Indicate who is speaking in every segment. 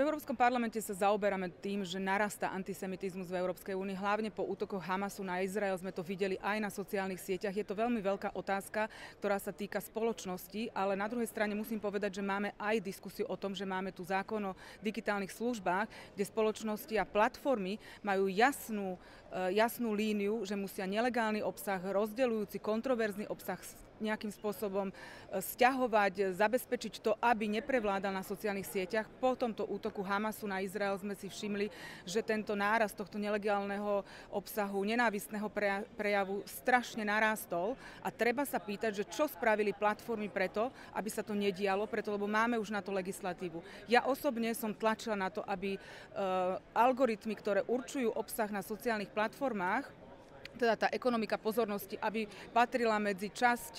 Speaker 1: Európskom parlamente sa zaoberáme tým, že narastá antisemitizmus v Európskej únii, hlavne po útokoch Hamasu na Izrael sme to videli aj na sociálnych sieťach. Je to veľmi veľká otázka, ktorá sa týka spoločnosti, ale na druhej strane musím povedať, že máme aj diskusiu o tom, že máme tu zákon o digitálnych službách, kde spoločnosti a platformy majú jasnú líniu, že musia nelegálny obsah, rozdeľujúci kontroverzný obsah nejakým spôsobom sťahovať, zabezpečiť to, aby neprevládal na sociálnych sieťach. Po tomto útoku Hamasu na Izrael sme si všimli, že tento nárast tohto nelegálneho obsahu, nenávistného prejavu strašne narástol a treba sa pýtať, že čo spravili platformy preto, aby sa to nedialo, lebo máme už na to legislatívu. Ja osobne som tlačila na to, aby algoritmy, ktoré určujú obsah na sociálnych platformách, teda tá ekonomika pozornosti, aby patrila medzi časť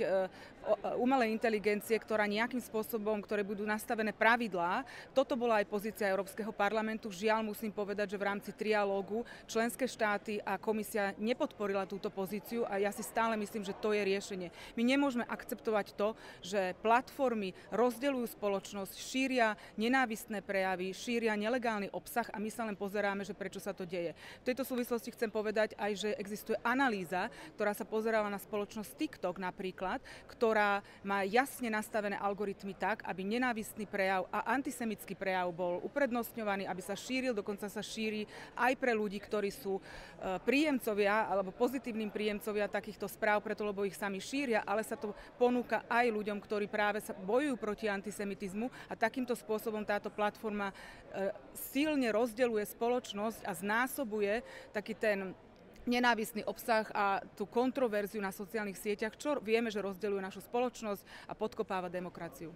Speaker 1: umelej inteligencie, ktorá nejakým spôsobom, ktoré budú nastavené pravidlá. Toto bola aj pozícia Európskeho parlamentu. Žiaľ, musím povedať, že v rámci trialógu členské štáty a komisia nepodporila túto pozíciu a ja si stále myslím, že to je riešenie. My nemôžeme akceptovať to, že platformy rozdeľujú spoločnosť, šíria nenávistné prejavy, šíria nelegálny obsah a my sa len pozeráme, že prečo sa to deje. V tejto súvislosti chcem povedať aj, že existuje analýza, ktorá sa pozerala na spoločnosť TikTok napríklad, ktorá má jasne nastavené algoritmy tak, aby nenávistný prejav a antisemický prejav bol uprednostňovaný, aby sa šíril, dokonca sa šíri aj pre ľudí, ktorí sú príjemcovia alebo pozitívnym príjemcovia takýchto správ, preto lebo ich sami šíria, ale sa to ponúka aj ľuďom, ktorí práve sa bojujú proti antisemitizmu a takýmto spôsobom táto platforma silne rozdeľuje spoločnosť a znásobuje taký ten nenávistný obsah a tú kontroverziu na sociálnych sieťach, čo vieme, že rozdeľuje našu spoločnosť a podkopáva demokraciu.